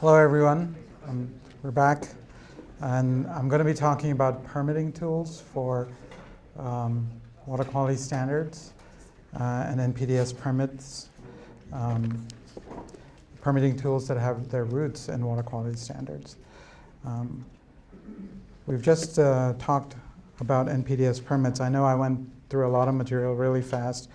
Hello, everyone. We're back, and I'm going to be talking about permitting tools for water quality standards and NPDES permits, permitting tools that have their roots in water quality standards. We've just talked about NPDES permits. I know I went through a lot of material really fast,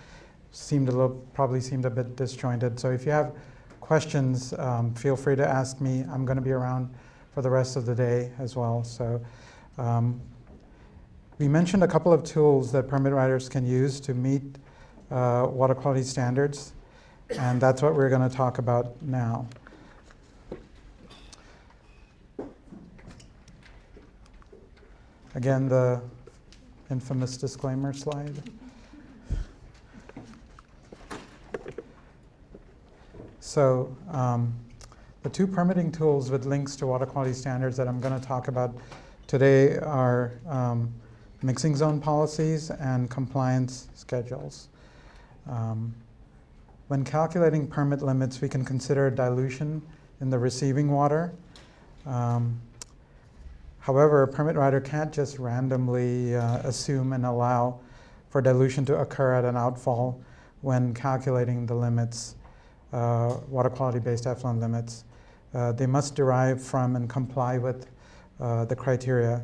probably seemed a bit disjointed, so if you have questions, feel free to ask me. I'm going to be around for the rest of the day as well. So we mentioned a couple of tools that permit writers can use to meet water quality standards, and that's what we're going to talk about now. Again, the infamous disclaimer slide. So the two permitting tools with links to water quality standards that I'm going to talk about today are mixing zone policies and compliance schedules. When calculating permit limits, we can consider dilution in the receiving water. However, a permit writer can't just randomly assume and allow for dilution to occur at an outfall when calculating the limits. Water quality-based effluent limits. They must derive from and comply with the criteria,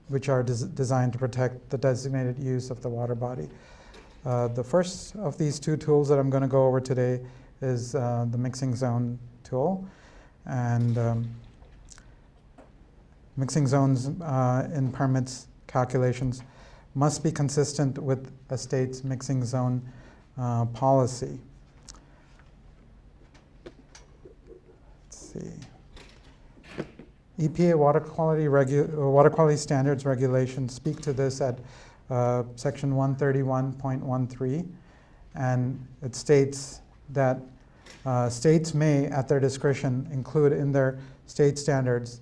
which are designed to protect the designated use of the water body. The first of these two tools that I'm going to go over today is the mixing zone tool. And mixing zones in permits calculations must be consistent with a state's mixing zone policy. EPA water quality standards regulations speak to this at section 131.13, and it states that states may, at their discretion, include in their state standards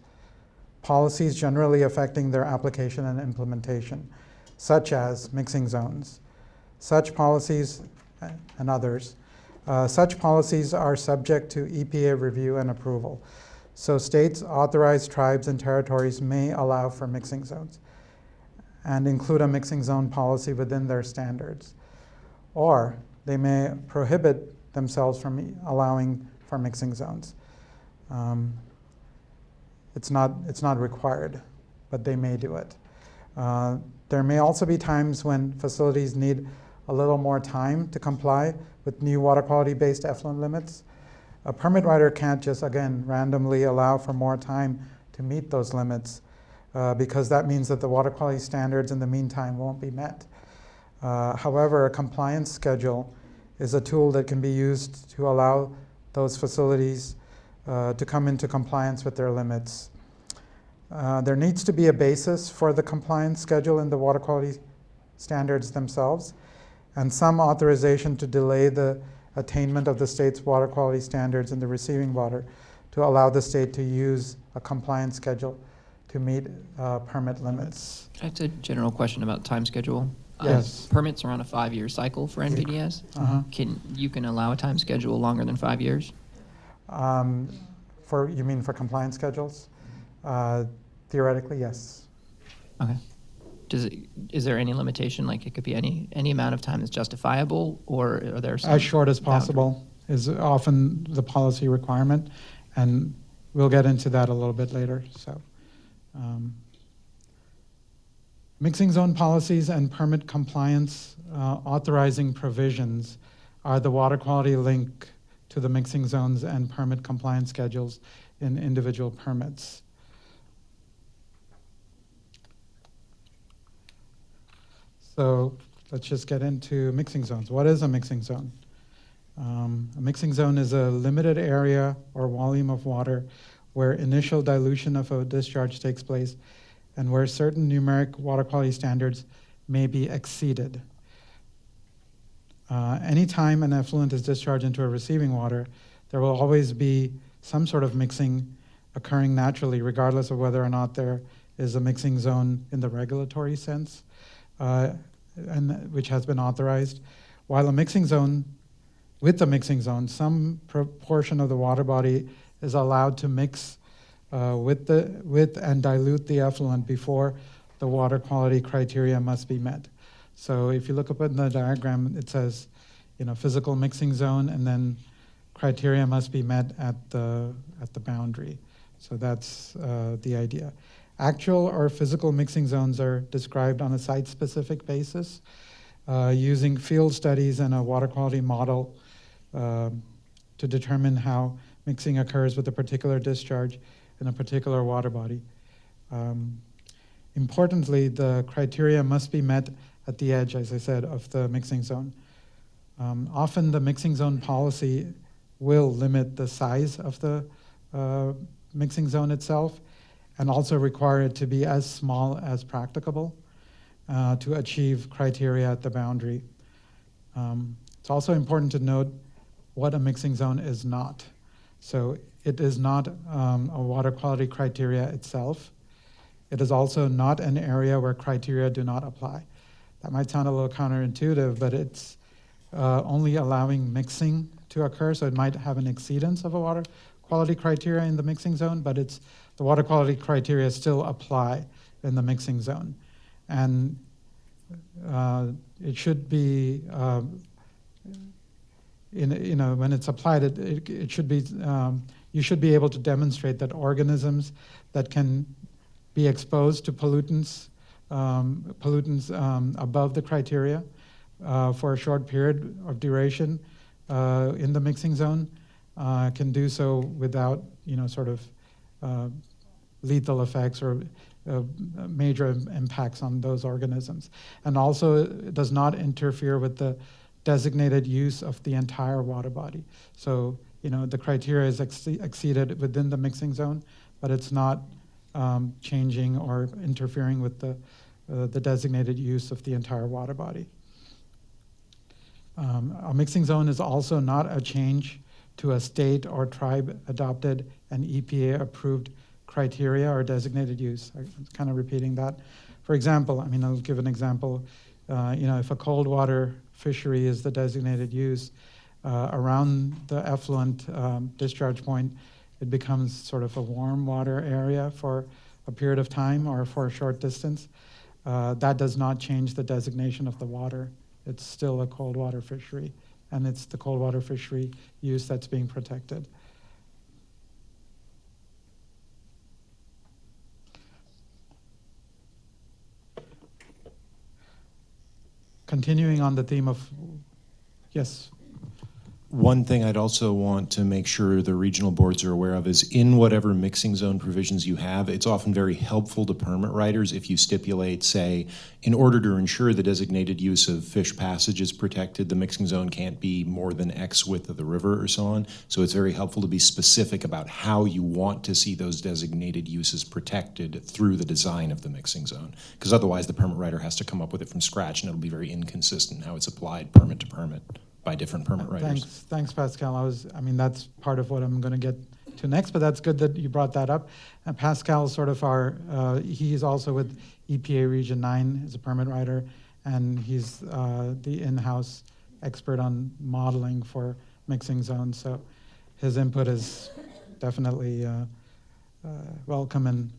policies generally affecting their application and implementation, such as mixing zones. Such policies and others. Such policies are subject to EPA review and approval. So states, authorized tribes, and territories may allow for mixing zones and include a mixing zone policy within their standards. Or they may prohibit themselves from allowing for mixing zones. It's not required, but they may do it. There may also be times when facilities need a little more time to comply with new water quality-based effluent limits. A permit writer can't just, again, randomly allow for more time to meet those limits because that means that the water quality standards in the meantime won't be met. However, a compliance schedule is a tool that can be used to allow those facilities to come into compliance with their limits. There needs to be a basis for the compliance schedule in the water quality standards themselves, and some authorization to delay the attainment of the state's water quality standards in the receiving water to allow the state to use a compliance schedule to meet permit limits. That's a general question about time schedule. Yes. Permits are on a 5-year cycle for NPDES. You can allow a time schedule longer than 5 years? You mean for compliance schedules? Theoretically, yes. Okay. Is there any limitation, like it could be any amount of time that's justifiable, or are there some as short as possible is often the policy requirement, and we'll get into that a little bit later. So, mixing zone policies and permit compliance authorizing provisions are the water quality link to the mixing zones and permit compliance schedules in individual permits. So let's just get into mixing zones. What is a mixing zone? A mixing zone is a limited area or volume of water where initial dilution of a discharge takes place and where certain numeric water quality standards may be exceeded. Anytime an effluent is discharged into a receiving water, there will always be some sort of mixing occurring naturally, regardless of whether or not there is a mixing zone in the regulatory sense. Which has been authorized, while a mixing zone, with the mixing zone, some proportion of the water body is allowed to mix with and dilute the effluent before the water quality criteria must be met. So if you look up in the diagram, it says, physical mixing zone, and then criteria must be met at the boundary. So that's the idea. Actual or physical mixing zones are described on a site-specific basis using field studies and a water quality model to determine how mixing occurs with a particular discharge in a particular water body. Importantly, the criteria must be met at the edge, as I said, of the mixing zone. Often the mixing zone policy will limit the size of the mixing zone itself and also require it to be as small as practicable to achieve criteria at the boundary. It's also important to note what a mixing zone is not. So it is not a water quality criteria itself. It is also not an area where criteria do not apply. That might sound a little counterintuitive, but it's only allowing mixing to occur, so it might have an exceedance of a water quality criteria in the mixing zone, but the water quality criteria still apply in the mixing zone. And it should be, when it's applied, it should be, you should be able to demonstrate that organisms that can be exposed to pollutants above the criteria for a short period of duration in the mixing zone can do so without, lethal effects or major impacts on those organisms. And also, it does not interfere with the designated use of the entire water body. So, the criteria is exceeded within the mixing zone, but it's not changing or interfering with the designated use of the entire water body. A mixing zone is also not a change to a state or tribe adopted and EPA approved criteria or designated use. I'm kind of repeating that. For example, I'll give an example. If a cold water fishery is the designated use, around the effluent discharge point, it becomes sort of a warm water area for a period of time or for a short distance. That does not change the designation of the water. It's still a cold water fishery, and it's the cold water fishery use that's being protected. Continuing on the theme of, yes? One thing I'd also want to make sure the regional boards are aware of is in whatever mixing zone provisions you have, it's often very helpful to permit writers if you stipulate, say, in order to ensure the designated use of fish passage is protected, the mixing zone can't be more than X width of the river or so on. So it's very helpful to be specific about how you want to see those designated uses protected through the design of the mixing zone. Because otherwise the permit writer has to come up with it from scratch and it'll be very inconsistent how it's applied permit to permit by different permit writers. Thanks, Pascal. That's part of what I'm going to get to next, but that's good that you brought that up. And Pascal's sort of he's also with EPA Region 9 as a permit writer, and he's the in-house expert on modeling for mixing zones. So his input is definitely welcome and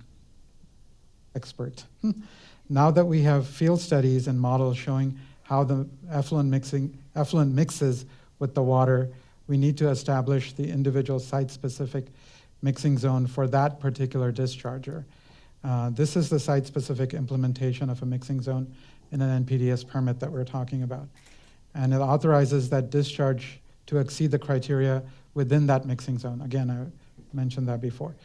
expert. Now that we have field studies and models showing how the effluent mixes with the water, we need to establish the individual site-specific mixing zone for that particular discharger. This is the site-specific implementation of a mixing zone in an NPDES permit that we're talking about. And it authorizes that discharge to exceed the criteria within that mixing zone. Again, I mentioned that before.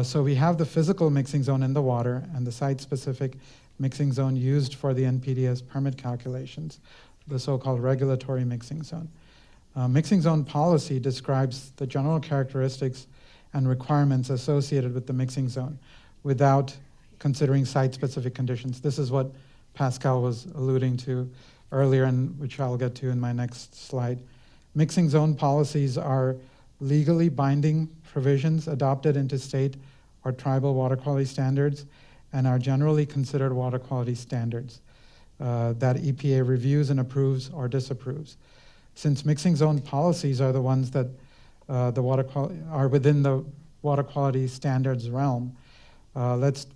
So we have the physical mixing zone in the water and the site-specific mixing zone used for the NPDES permit calculations, the so-called regulatory mixing zone. Mixing zone policy describes the general characteristics and requirements associated with the mixing zone without considering site-specific conditions. This is what Pascal was alluding to earlier, and which I'll get to in my next slide. Mixing zone policies are legally binding provisions adopted into state or tribal water quality standards and are generally considered water quality standards that EPA reviews and approves or disapproves. Since mixing zone policies are the ones that are within the water quality standards realm. Let's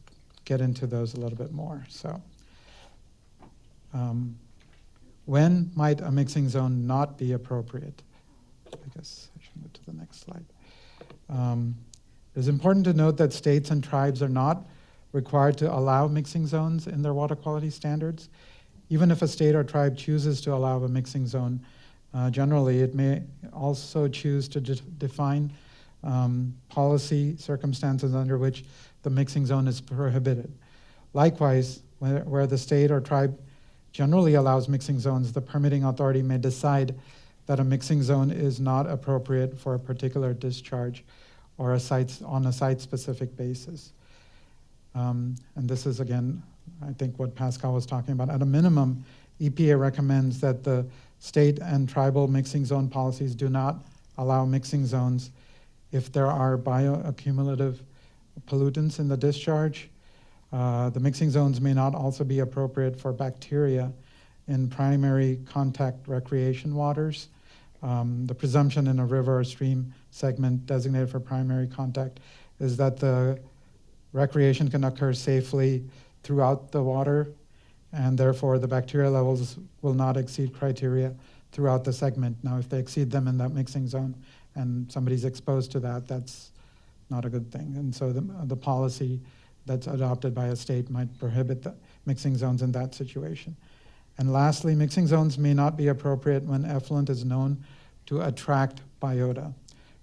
get into those a little bit more. So, when might a mixing zone not be appropriate? I guess I should move to the next slide. It's important to note that states and tribes are not required to allow mixing zones in their water quality standards. Even if a state or tribe chooses to allow a mixing zone, generally it may also choose to define policy circumstances under which the mixing zone is prohibited. Likewise, where the state or tribe generally allows mixing zones, the permitting authority may decide that a mixing zone is not appropriate for a particular discharge or on a site-specific basis. And this is, again, I think what Pascal was talking about. At a minimum, EPA recommends that the state and tribal mixing zone policies do not allow mixing zones if there are bioaccumulative pollutants in the discharge. The mixing zones may not also be appropriate for bacteria in primary contact recreation waters. The presumption in a river or stream segment designated for primary contact is that the recreation can occur safely throughout the water, and therefore the bacteria levels will not exceed criteria throughout the segment. Now, if they exceed them in that mixing zone and somebody's exposed to that, that's not a good thing. And so the policy that's adopted by a state might prohibit the mixing zones in that situation. And lastly, mixing zones may not be appropriate when effluent is known to attract biota.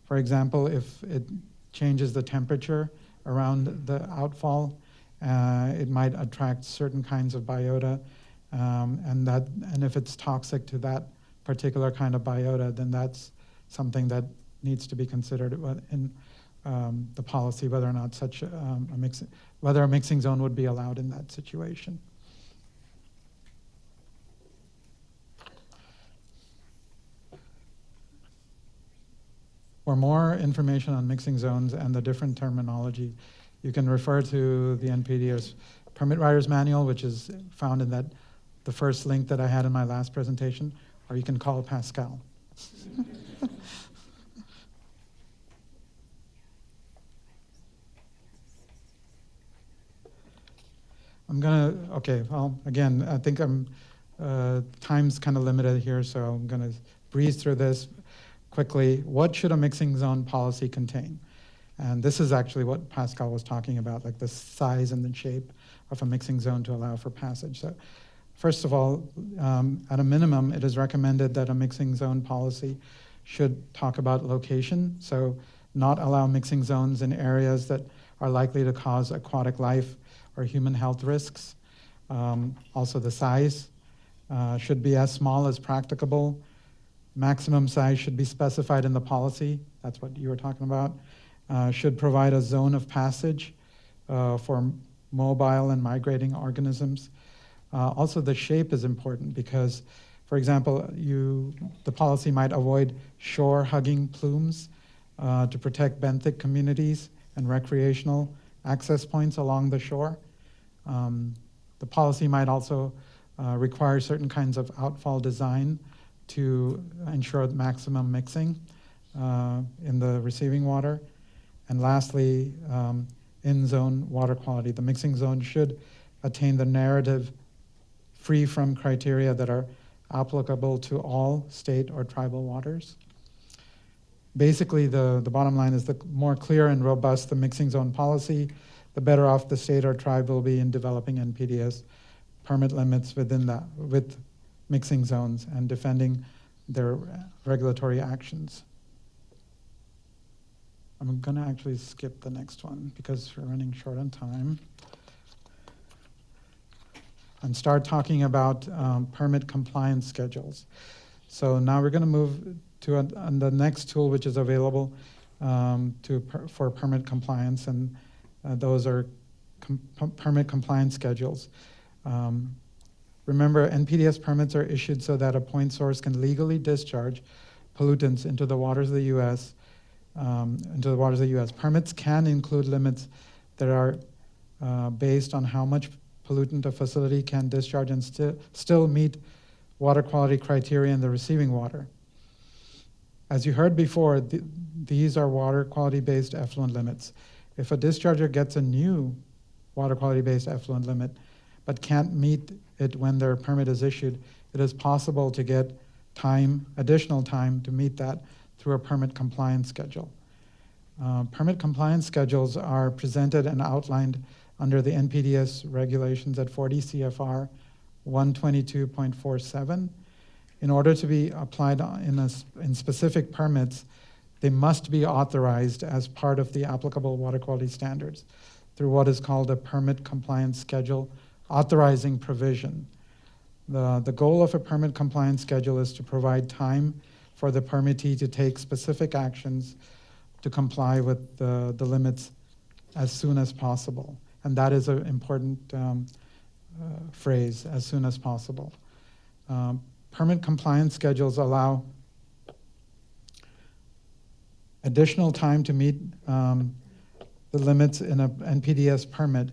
For example, if it changes the temperature around the outfall, it might attract certain kinds of biota, and if it's toxic to that particular kind of biota, then that's something that needs to be considered in the policy, whether or not whether a mixing zone would be allowed in that situation. For more information on mixing zones and the different terminology, you can refer to the NPDES Permit Writer's Manual, which is found in the first link that I had in my last presentation, or you can call Pascal. Again, I think time's kind of limited here, so I'm gonna breeze through this quickly. What should a mixing zone policy contain? And this is actually what Pascal was talking about, like the size and the shape of a mixing zone to allow for passage. So first of all, at a minimum, it is recommended that a mixing zone policy should talk about location, so not allow mixing zones in areas that are likely to cause aquatic life or human health risks. Also the size should be as small as practicable. Maximum size should be specified in the policy. That's what you were talking about. Should provide a zone of passage for mobile and migrating organisms. Also, the shape is important because, for example, the policy might avoid shore-hugging plumes to protect benthic communities and recreational access points along the shore. The policy might also require certain kinds of outfall design to ensure maximum mixing in the receiving water. And lastly, in-zone water quality. The mixing zone should attain the narrative free from criteria that are applicable to all state or tribal waters. Basically, the bottom line is the more clear and robust the mixing zone policy, the better off the state or tribe will be in developing NPDES permit limits with mixing zones and defending their regulatory actions. I'm going to actually skip the next one because we're running short on time and start talking about permit compliance schedules. So now we're going to move to the next tool which is available for permit compliance, and those are permit compliance schedules. Remember, NPDES permits are issued so that a point source can legally discharge pollutants into the waters of the U.S. Permits can include limits that are based on how much pollutant a facility can discharge and still meet water quality criteria in the receiving water. As you heard before, these are water quality-based effluent limits. If a discharger gets a new water quality-based effluent limit but can't meet it when their permit is issued, it is possible to get additional time to meet that through a permit compliance schedule. Permit compliance schedules are presented and outlined under the NPDES regulations at 40 CFR 122.47. In order to be applied in specific permits, they must be authorized as part of the applicable water quality standards through what is called a permit compliance schedule authorizing provision. The goal of a permit compliance schedule is to provide time for the permittee to take specific actions to comply with the limits as soon as possible. And that is an important phrase, as soon as possible. Permit compliance schedules allow additional time to meet the limits in an NPDES permit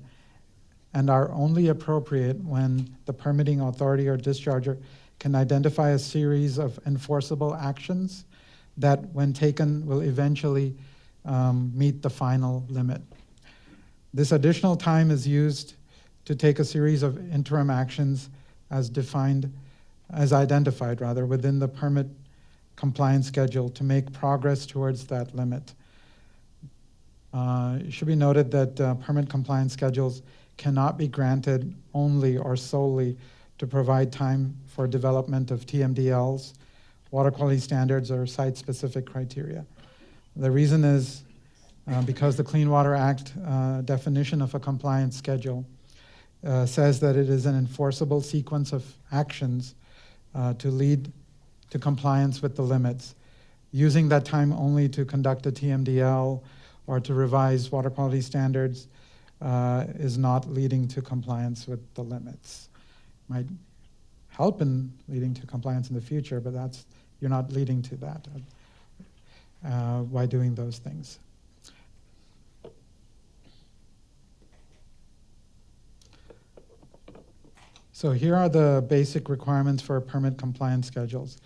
and are only appropriate when the permitting authority or discharger can identify a series of enforceable actions that, when taken, will eventually meet the final limit. This additional time is used to take a series of interim actions as identified within the permit compliance schedule to make progress towards that limit. It should be noted that permit compliance schedules cannot be granted only or solely to provide time for development of TMDLs, water quality standards, or site-specific criteria. The reason is because the Clean Water Act definition of a compliance schedule says that it is an enforceable sequence of actions to lead to compliance with the limits. Using that time only to conduct a TMDL or to revise water quality standards is not leading to compliance with the limits. Might help in leading to compliance in the future, but you're not leading to that by doing those things. So here are the basic requirements for permit compliance schedules.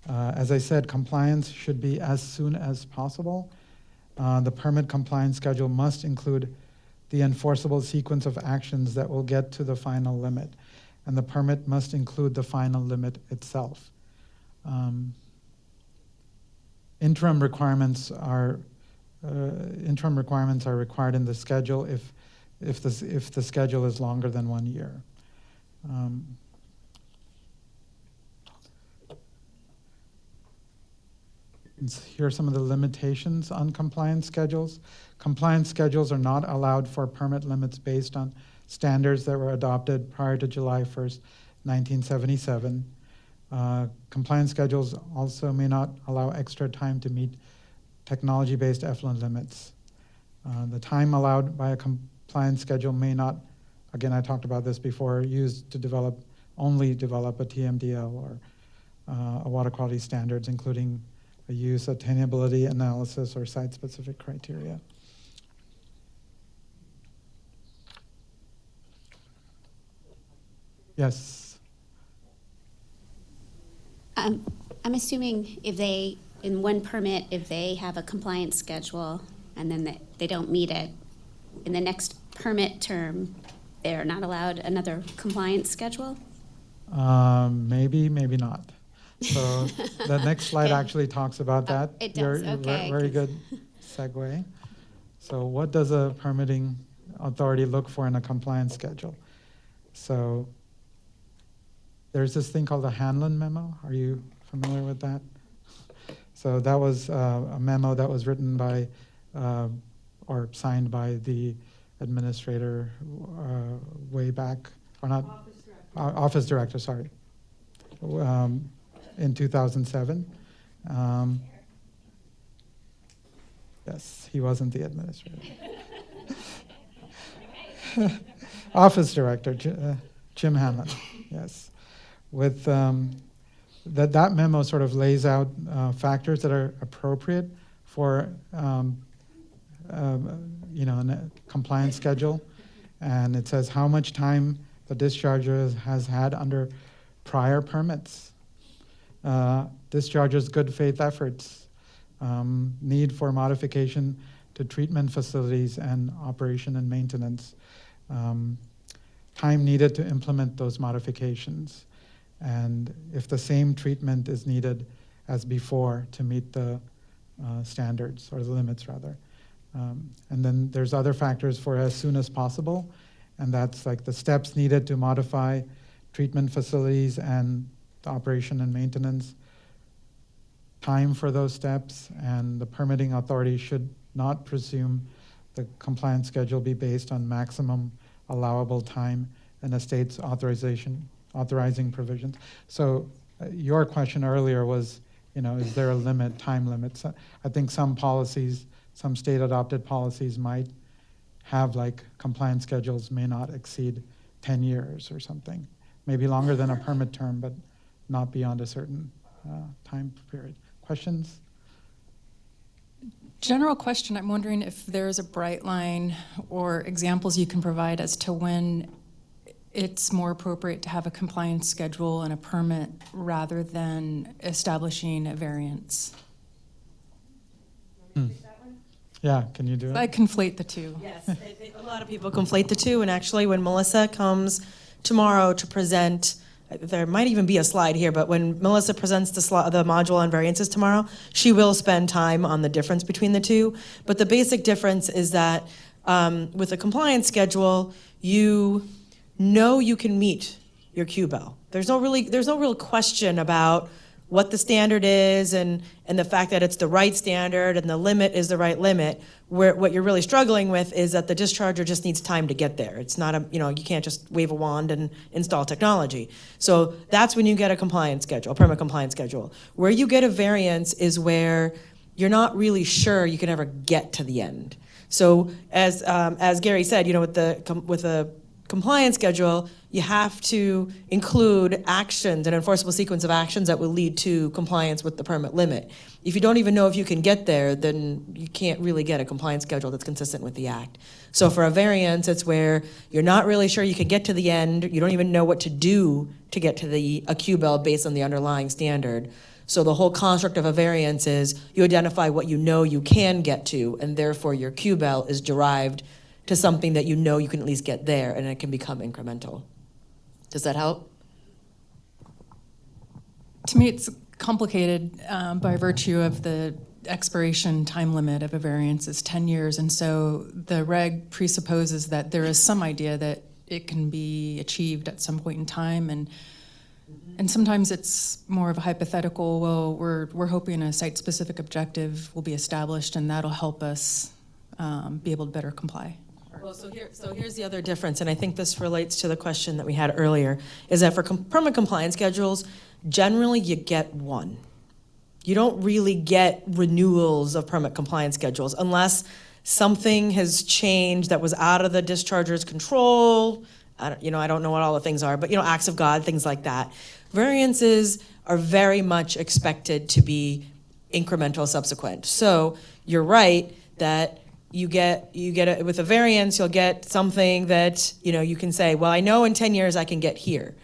As I said, compliance should be as soon as possible. The permit compliance schedule must include the enforceable sequence of actions that will get to the final limit, and the permit must include the final limit itself. Interim requirements are required in the schedule if the schedule is longer than 1 year. Here are some of the limitations on compliance schedules. Compliance schedules are not allowed for permit limits based on standards that were adopted prior to July 1st, 1977. Compliance schedules also may not allow extra time to meet technology-based effluent limits. The time allowed by a compliance schedule may not, again, I talked about this before, used to only develop a TMDL or a water quality standards, including a use attainability analysis or site-specific criteria. Yes. I'm assuming in one permit, if they have a compliance schedule and then they don't meet it, in the next permit term, they're not allowed another compliance schedule? Maybe, maybe not. So the next slide actually talks about that. It does, okay. Very good segue. So what does a permitting authority look for in a compliance schedule? So there's this thing called the Hanlon Memo. Are you familiar with that? So that was a memo that was written by or signed by the administrator way back, or not? Office director, sorry. In 2007. Yes, he wasn't the administrator. Office director, Jim Hanlon, yes. With that memo sort of lays out factors that are appropriate for a compliance schedule, and it says how much time the discharger has had under prior permits. discharges good faith efforts, need for modification to treatment facilities and operation and maintenance, time needed to implement those modifications, and if the same treatment is needed as before to meet the standards, or the limits rather. And then there's other factors for as soon as possible, and that's like the steps needed to modify treatment facilities and the operation and maintenance, time for those steps, and the permitting authority should not presume the compliance schedule be based on maximum allowable time in a state's authorizing provisions. So your question earlier was, is there a limit, time limit? So I think some policies, some state adopted policies might have like compliance schedules may not exceed 10 years or something. Maybe longer than a permit term, but not beyond a certain time period. Questions? General question, I'm wondering if there's a bright line or examples you can provide as to when it's more appropriate to have a compliance schedule and a permit rather than establishing a variance. Yeah, can you do it? I conflate the two. Yes, a lot of people conflate the two, and actually when Melissa comes tomorrow to present, there might even be a slide here, but when Melissa presents the module on variances tomorrow, she will spend time on the difference between the two. But the basic difference is that with a compliance schedule, you know you can meet your QBEL. There's no real question about what the standard is and the fact that it's the right standard and the limit is the right limit. What you're really struggling with is that the discharger just needs time to get there. It's not you can't just wave a wand and install technology. So that's when you get a compliance schedule, a permit compliance schedule. Where you get a variance is where you're not really sure you can ever get to the end. So as Gary said, with a compliance schedule, you have to include actions, an enforceable sequence of actions that will lead to compliance with the permit limit. If you don't even know if you can get there, then you can't really get a compliance schedule that's consistent with the act. So for a variance, it's where you're not really sure you can get to the end, you don't even know what to do to get to a QBEL based on the underlying standard. So the whole construct of a variance is you identify what you know you can get to, and therefore your QBEL is derived to something that you know you can at least get there, and it can become incremental. Does that help? To me, it's complicated by virtue of the expiration time limit of a variance is 10 years, and so the reg presupposes that there is some idea that it can be achieved at some point in time, and sometimes it's more of a hypothetical, well, we're hoping a site-specific objective will be established, and that'll help us be able to better comply. Well, so here's the other difference, and I think this relates to the question that we had earlier, is that for permit compliance schedules, generally you get one. You don't really get renewals of permit compliance schedules unless something has changed that was out of the discharger's control. I don't know what all the things are, but acts of God, things like that. Variances are very much expected to be incremental subsequent. So you're right that you get with a variance, you'll get something that you can say, well, I know in 10 years I can get here.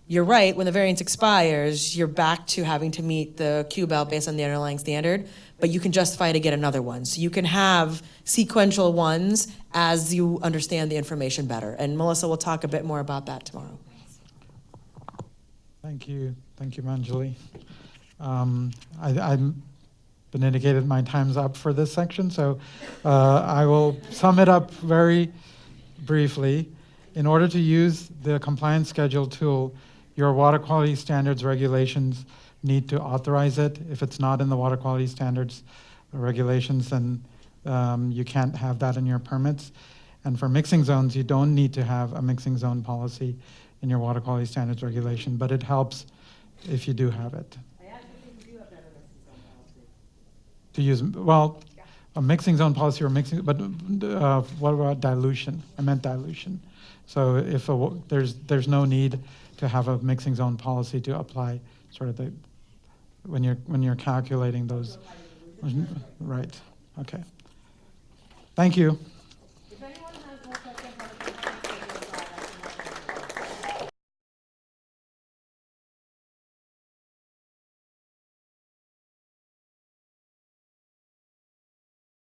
You're right, when the variance expires, you're back to having to meet the QBEL based on the underlying standard, but you can justify to get another one. So you can have sequential ones as you understand the information better. And Melissa will talk a bit more about that tomorrow. Thank you, Manjali. I've been indicated my time's up for this section, so I will sum it up very briefly. In order to use the compliance schedule tool, your water quality standards regulations need to authorize it. If it's not in the water quality standards regulations, then you can't have that in your permits. And for mixing zones, you don't need to have a mixing zone policy in your water quality standards regulation, but it helps if you do have it. To use, well, a mixing zone policy or mixing, but what about dilution? I meant dilution. So if there's no need to have a mixing zone policy to apply sort of when you're calculating those. Right, okay. Thank you.